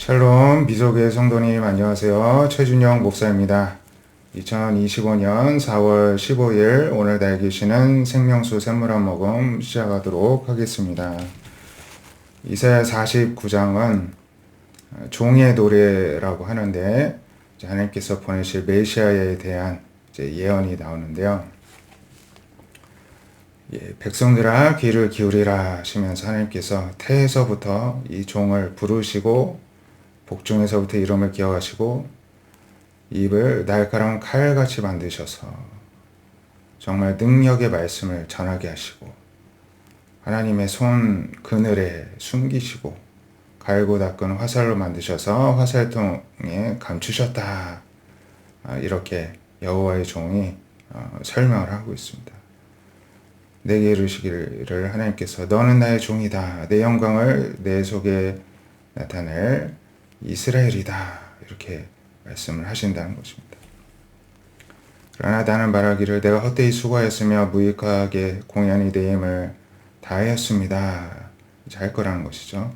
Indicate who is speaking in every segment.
Speaker 1: 샬롬 미소교회 성도님 안녕하세요. 최준영 목사입니다. 2025년 4월 15일 오늘 달기시는 생명수 샘물 한 모금 시작하도록 하겠습니다. 이사야 49장은 종의 노래라고 하는데 하나님께서 보내실 메시아에 대한 예언이 나오는데요. 백성들아 귀를 기울이라 하시면서 하나님께서 태에서부터 이 종을 부르시고 복중에서부터 이름을 기억하시고 입을 날카로운 칼같이 만드셔서 정말 능력의 말씀을 전하게 하시고 하나님의 손 그늘에 숨기시고 갈고 닦은 화살로 만드셔서 화살통에 감추셨다. 이렇게 여호와의 종이 설명을 하고 있습니다. 내게 이르시기를 하나님께서 너는 나의 종이다. 내 영광을 내 속에 나타낼 이스라엘이다. 이렇게 말씀을 하신다는 것입니다. 그러나 나는 말하기를 내가 헛되이 수고하였으며 무익하게 공연히 내 힘을 다하였습니다. 할 거라는 것이죠.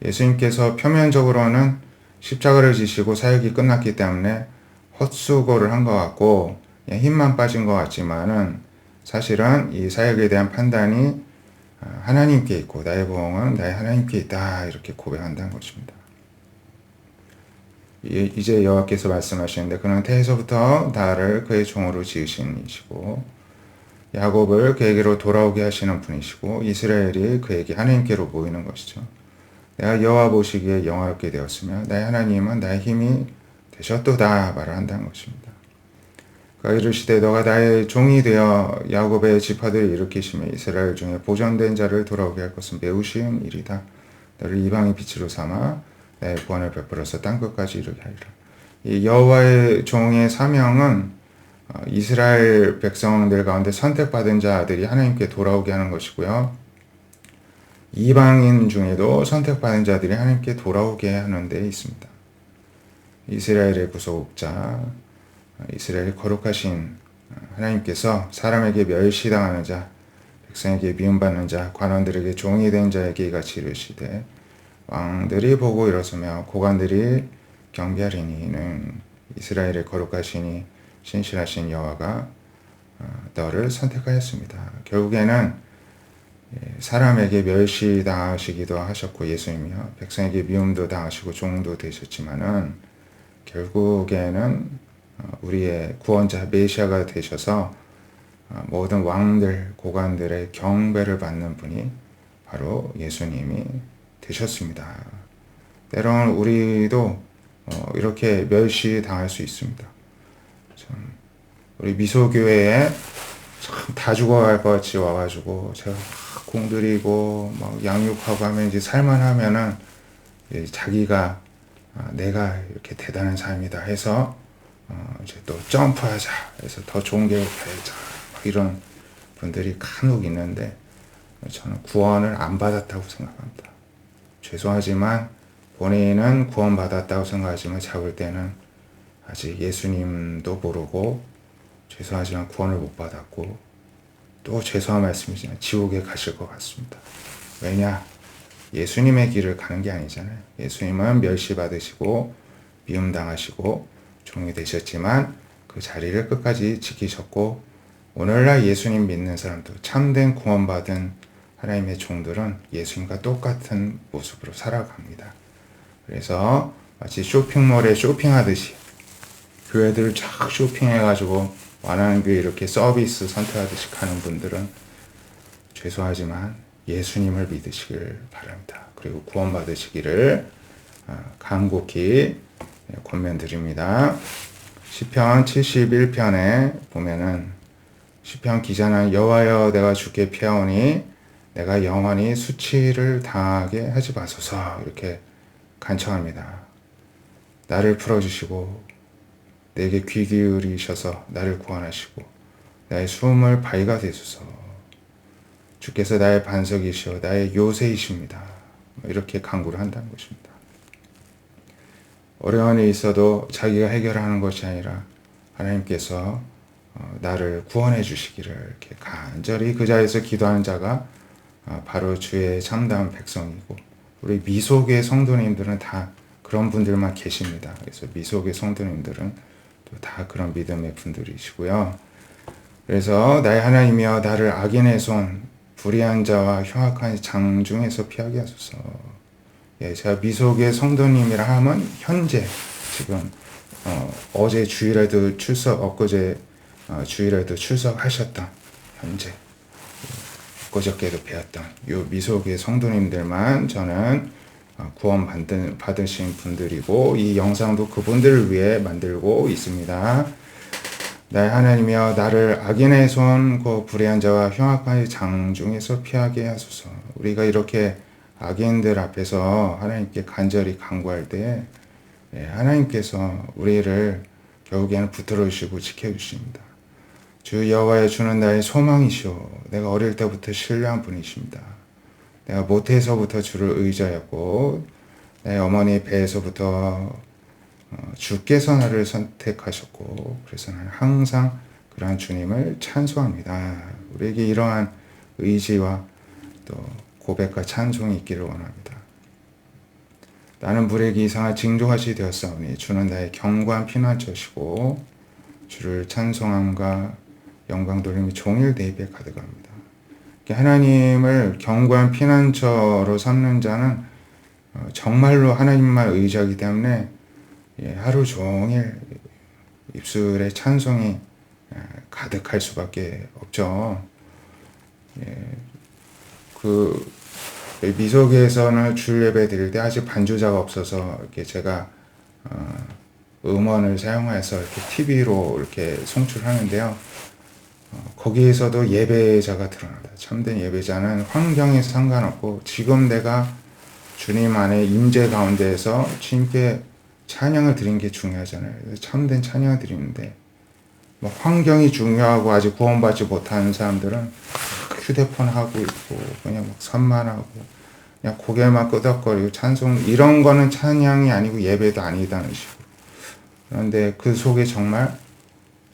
Speaker 1: 예수님께서 표면적으로는 십자가를 지시고 사역이 끝났기 때문에 헛수고를 한 것 같고 힘만 빠진 것 같지만은 사실은 이 사역에 대한 판단이 하나님께 있고 나의 보응은 나의 하나님께 있다. 이렇게 고백한다는 것입니다. 이제 여호와께서 말씀하시는데 그는 태에서부터 나를 그의 종으로 지으신 이시고 야곱을 그에게로 돌아오게 하시는 분이시고 이스라엘이 그에게 하나님께로 모이는 것이죠. 내가 여호와 보시기에 영화롭게 되었으며 나의 하나님은 나의 힘이 되셨도다 말을 한다는 것입니다. 그가 이르시되 너가 나의 종이 되어 야곱의 지파들을 일으키시며 이스라엘 중에 보존된 자를 돌아오게 할 것은 매우 쉬운 일이다. 너를 이방의 빛으로 삼아 나의 구원을 베풀어서 땅끝까지 이르게 하리라. 이 여호와의 종의 사명은 이스라엘 백성들 가운데 선택받은 자들이 하나님께 돌아오게 하는 것이고요. 이방인 중에도 선택받은 자들이 하나님께 돌아오게 하는 데 있습니다. 이스라엘의 구속자, 이스라엘의 거룩하신 하나님께서 사람에게 멸시당하는 자, 백성에게 미움받는 자, 관원들에게 종이 된 자에게 이같이 이르시되 왕들이 보고 일어서며 고관들이 경배하리니 이는 이스라엘의 거룩하시니 신실하신 여호와가 너를 선택하였습니다. 결국에는 사람에게 멸시당하시기도 하셨고 예수님이요 백성에게 미움도 당하시고 종도 되셨지만은 결국에는 우리의 구원자 메시아가 되셔서 모든 왕들 고관들의 경배를 받는 분이 바로 예수님이 되셨습니다. 때로는 우리도 이렇게 멸시당할 수 있습니다. 우리 미소교회에 참 다 죽어갈 것 같이 와가지고 제가 막 공들이고 막 양육하고 하면 이제 살만하면은 자기가 내가 이렇게 대단한 사람이다 해서 이제 또 점프하자 해서 더 좋은 게 되자 이런 분들이 간혹 있는데 저는 구원을 안 받았다고 생각합니다. 죄송하지만 본인은 구원받았다고 생각하지만 잡을 때는 아직 예수님도 모르고 죄송하지만 구원을 못 받았고 또 죄송한 말씀이지만 지옥에 가실 것 같습니다. 왜냐? 예수님의 길을 가는 게 아니잖아요. 예수님은 멸시받으시고 미움당하시고 종이 되셨지만 그 자리를 끝까지 지키셨고 오늘날 예수님 믿는 사람도 참된 구원받은 하나님의 종들은 예수님과 똑같은 모습으로 살아갑니다. 그래서 마치 쇼핑몰에 쇼핑하듯이 교회들을 쫙 쇼핑해가지고 원하는 교회 이렇게 서비스 선택하듯이 가는 분들은 죄송하지만 예수님을 믿으시길 바랍니다. 그리고 구원받으시기를 간곡히 권면드립니다. 시편 71편에 보면은 시편 기자는 여호와여 내가 주께 피하오니 내가 영원히 수치를 당하게 하지 마소서 이렇게 간청합니다. 나를 풀어주시고 내게 귀 기울이셔서 나를 구원하시고 나의 숨을 바위가 되소서. 주께서 나의 반석이시오 나의 요새이십니다. 이렇게 간구를 한다는 것입니다. 어려운 일이 있어도 자기가 해결하는 것이 아니라 하나님께서 나를 구원해 주시기를 이렇게 간절히 그 자리에서 기도하는 자가 바로 주의 참다운 백성이고 우리 미소교의 성도님들은 다 그런 분들만 계십니다. 그래서 미속의 성도님들은 또 다 그런 믿음의 분들이시고요. 그래서 나의 하나님이여 나를 악인의 손 불의한 자와 흉악한 장 중에서 피하게 하소서. 예, 제가 미속의 성도님이라 하면 현재 지금 어제 주일에도 엊그제 주일에도 출석하셨던 현재 엊그저께도 배웠던 이 미속의 성도님들만 저는 구원 받으신 분들이고 이 영상도 그분들을 위해 만들고 있습니다. 나의 하나님이여 나를 악인의 손 그 불의한 자와 흉악한 장 중에서 피하게 하소서. 우리가 이렇게 악인들 앞에서 하나님께 간절히 간구할 때 하나님께서 우리를 결국에는 붙들어 주시고 지켜주십니다. 주 여호와의 주는 나의 소망이시오. 내가 어릴 때부터 신뢰한 분이십니다. 내가 모태에서부터 주를 의지하였고 내 어머니 배에서부터 주께서 나를 선택하셨고 그래서 나는 항상 그러한 주님을 찬송합니다. 우리에게 이러한 의지와 또 고백과 찬송이 있기를 원합니다. 나는 물에게 이상한 징조같이 되었사오니 주는 나의 견고한 피난처시고 주를 찬송함과 영광 돌림이 종일 내 입에 가득합니다. 하나님을 견고한 피난처로 삼는 자는 정말로 하나님만 의지하기 때문에 하루 종일 입술에 찬송이 가득할 수밖에 없죠. 그 미속에서는 주일 예배 드릴 때 아직 반주자가 없어서 이렇게 제가 음원을 사용해서 이렇게 TV로 이렇게 송출하는데요. 거기에서도 예배자가 드러납니다. 참된 예배자는 환경에 상관없고 지금 내가 주님 안에 임재 가운데에서 주님께 찬양을 드리는 게 중요하잖아요. 참된 찬양을 드리는데 뭐 환경이 중요하고 아직 구원받지 못하는 사람들은 휴대폰 하고 있고 그냥 막 산만하고 그냥 고개만 끄덕거리고 찬송 이런 거는 찬양이 아니고 예배도 아니다는 식으로. 그런데 그 속에 정말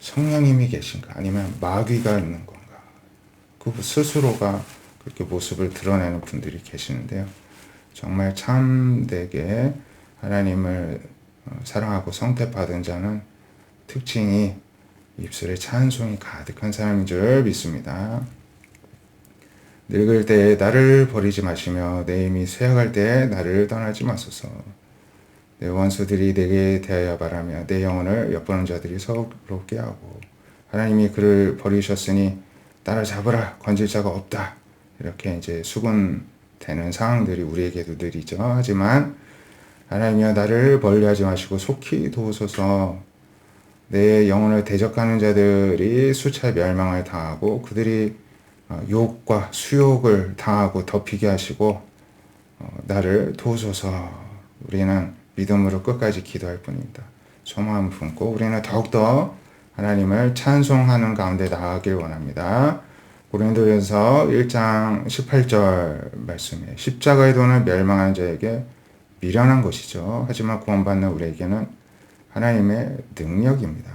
Speaker 1: 성령님이 계신가 아니면 마귀가 있는 건가 그 스스로가 그렇게 모습을 드러내는 분들이 계시는데요. 정말 참되게 하나님을 사랑하고 성택받은 자는 특징이 입술에 찬송이 가득한 사람인 줄 믿습니다. 늙을 때에 나를 버리지 마시며 내 힘이 쇠약할 때에 나를 떠나지 마소서. 내 원수들이 내게 대하여 바라며 내 영혼을 엿보는 자들이 서럽게 하고 하나님이 그를 버리셨으니 따라잡으라 건질 자가 없다. 이렇게 이제 수군되는 상황들이 우리에게도 늘 있죠. 하지만 하나님이여 나를 멀리하지 마시고 속히 도우소서. 내 영혼을 대적하는 자들이 수차에 멸망을 당하고 그들이 욕과 수욕을 당하고 덮이게 하시고 나를 도우소서. 우리는 믿음으로 끝까지 기도할 뿐입니다. 소망을 품고 우리는 더욱더 하나님을 찬송하는 가운데 나아가길 원합니다. 고린도전서 1장 18절 말씀에 십자가의 도는 멸망하는 자에게 미련한 것이죠. 하지만 구원받는 우리에게는 하나님의 능력입니다.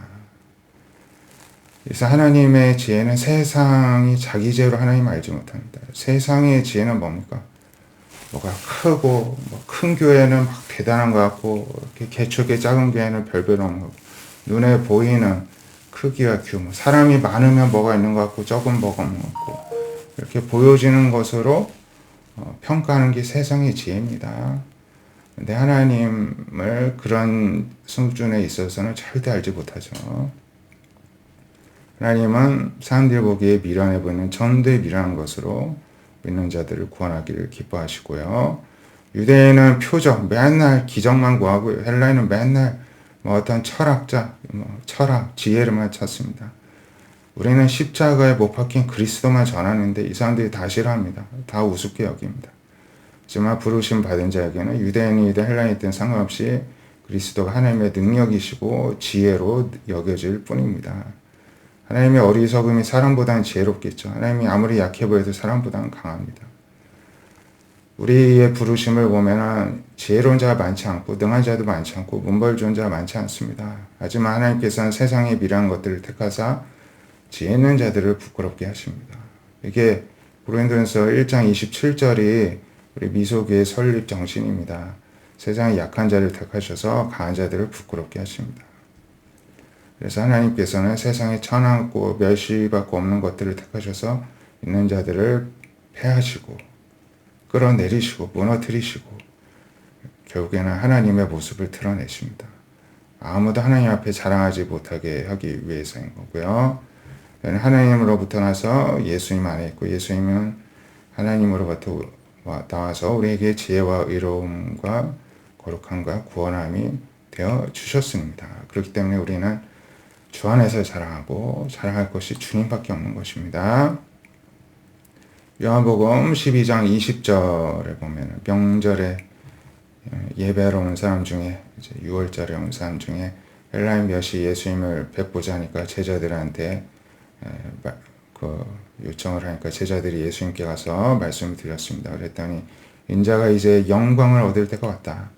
Speaker 1: 그래서 하나님의 지혜는 세상이 자기 지혜로 하나님 알지 못합니다. 세상의 지혜는 뭡니까? 뭐가 크고 큰 교회는 막 대단한 것 같고 이렇게 개척의 작은 교회는 별별 없는 것 같고 눈에 보이는 크기와 규모 사람이 많으면 뭐가 있는 것 같고 적은 뭐가 없는 것 같고 이렇게 보여지는 것으로 평가하는 게 세상의 지혜입니다. 근데 하나님을 그런 수준에 있어서는 절대 알지 못하죠. 하나님은 사람들이 보기에 미련해 보이는 전도에 미련한 것으로 믿는 자들을 구원하기를 기뻐하시고요. 유대인은 표적, 맨날 기적만 구하고 헬라인은 맨날 어떤 철학자, 철학, 지혜를만 찾습니다. 우리는 십자가에 못 박힌 그리스도만 전하는데 이 사람들이 다 싫어합니다. 다 우습게 여깁니다. 하지만 부르심 받은 자에게는 유대인이든 헬라인이든 상관없이 그리스도가 하나님의 능력이시고 지혜로 여겨질 뿐입니다. 하나님의 어리석음이 사람보다는 지혜롭겠죠. 하나님이 아무리 약해 보여도 사람보다는 강합니다. 우리의 부르심을 보면 지혜로운 자가 많지 않고 능한 자도 많지 않고 문벌 좋은 자가 많지 않습니다. 하지만 하나님께서는 세상의 미련한 것들을 택하사 지혜 있는 자들을 부끄럽게 하십니다. 이게 고린도전서 1장 27절이 우리 미소교의 설립 정신입니다. 세상의 약한 자를 택하셔서 강한 자들을 부끄럽게 하십니다. 그래서 하나님께서는 세상에 천하고 멸시받고 없는 것들을 택하셔서 있는 자들을 패하시고 끌어내리시고 무너뜨리시고 결국에는 하나님의 모습을 드러내십니다. 아무도 하나님 앞에 자랑하지 못하게 하기 위해서인 거고요. 하나님으로부터 나서 예수님 안에 있고 예수님은 하나님으로부터 나와서 우리에게 지혜와 의로움과 거룩함과 구원함이 되어 주셨습니다. 그렇기 때문에 우리는 주 안에서 자랑하고 자랑할 것이 주님밖에 없는 것입니다. 요한복음 12장 20절에 보면 명절에 예배하러 온 사람 중에 이제 6월절에 온 사람 중에 헬라인 몇이 예수님을 뵙고자 하니까 제자들한테 요청을 하니까 제자들이 예수님께 가서 말씀을 드렸습니다. 그랬더니 인자가 이제 영광을 얻을 때가 왔다.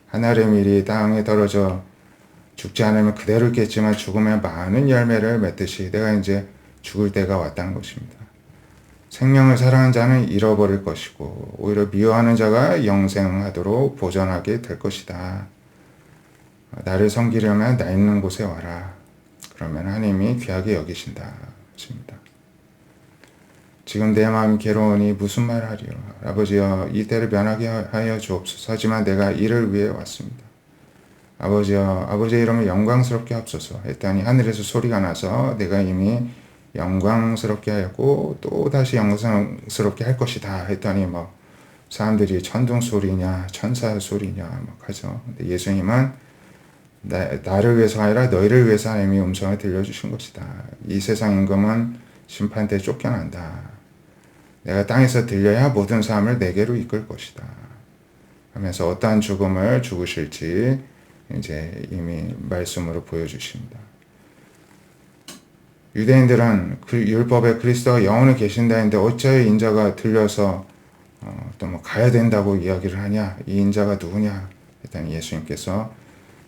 Speaker 1: 하늘의 밀이 땅에 떨어져 죽지 않으면 그대로 있겠지만 죽으면 많은 열매를 맺듯이 내가 이제 죽을 때가 왔다는 것입니다. 생명을 사랑하는 자는 잃어버릴 것이고 오히려 미워하는 자가 영생하도록 보존하게 될 것이다. 나를 섬기려면 나 있는 곳에 와라. 그러면 하나님이 귀하게 여기신다. 하십니다. 지금 내 마음이 괴로우니 무슨 말 하리요. 아버지여 이 때를 면하게 하여 주옵소서. 하지만 내가 이를 위해 왔습니다. 아버지여 아버지의 이름을 영광스럽게 하옵소서 했더니 하늘에서 소리가 나서 내가 이미 영광스럽게 하였고 또 다시 영광스럽게 할 것이다 했더니 막 사람들이 천둥 소리냐 천사 소리냐 막 하죠. 근데 예수님은 나를 위해서 아니라 너희를 위해서 하나님이 음성을 들려주신 것이다. 이 세상 임금은 심판 때 쫓겨난다. 내가 땅에서 들려야 모든 사람을 내게로 이끌 것이다. 하면서 어떠한 죽음을 죽으실지 이제 이미 말씀으로 보여주십니다. 유대인들은 그 율법에 그리스도가 영원히 계신다 했는데 어찌하여 인자가 들려서 또 뭐 가야 된다고 이야기를 하냐? 이 인자가 누구냐? 했더니 예수님께서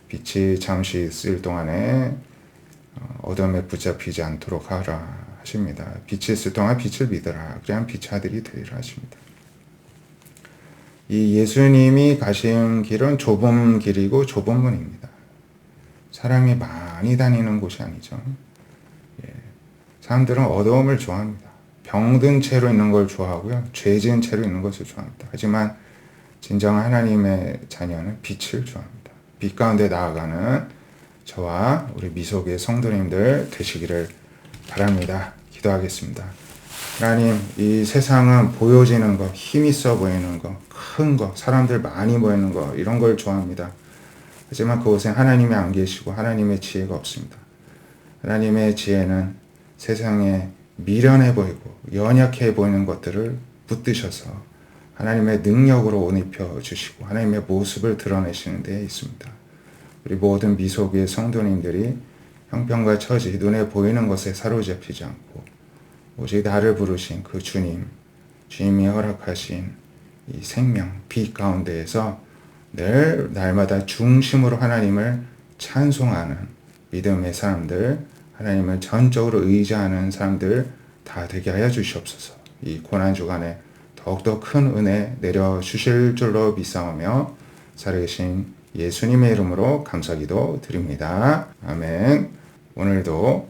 Speaker 1: 빛이 잠시 있을 동안에 어둠에 붙잡히지 않도록 하라 하십니다. 빛이 있을 동안 빛을 믿어라. 그래야 빛의 아들이 되리라 하십니다. 이 예수님이 가신 길은 좁은 길이고 좁은 문입니다. 사람이 많이 다니는 곳이 아니죠. 사람들은 어두움을 좋아합니다. 병든 채로 있는 걸 좋아하고요. 죄 지은 채로 있는 것을 좋아합니다. 하지만 진정한 하나님의 자녀는 빛을 좋아합니다. 빛 가운데 나아가는 저와 우리 미소교회 성도님들 되시기를 바랍니다. 기도하겠습니다. 하나님, 이 세상은 보여지는 것, 힘 있어 보이는 것, 큰 것, 사람들 많이 모이는 것, 이런 걸 좋아합니다. 하지만 그곳에 하나님이 안 계시고 하나님의 지혜가 없습니다. 하나님의 지혜는 세상에 미련해 보이고 연약해 보이는 것들을 붙드셔서 하나님의 능력으로 옷 입혀 주시고 하나님의 모습을 드러내시는 데에 있습니다. 우리 모든 미소교의 성도님들이 형편과 처지, 눈에 보이는 것에 사로잡히지 않고 오직 나를 부르신 그 주님이 허락하신 이 생명, 빛 가운데에서 늘 날마다 중심으로 하나님을 찬송하는 믿음의 사람들, 하나님을 전적으로 의지하는 사람들 다 되게 하여 주시옵소서. 이 고난주간에 더욱더 큰 은혜 내려주실 줄로 믿사오며 살아계신 예수님의 이름으로 감사기도 드립니다. 아멘. 오늘도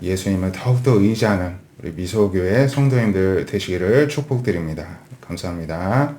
Speaker 1: 예수님을 더욱더 의지하는 우리 미소교회 성도님들 되시기를 축복드립니다. 감사합니다.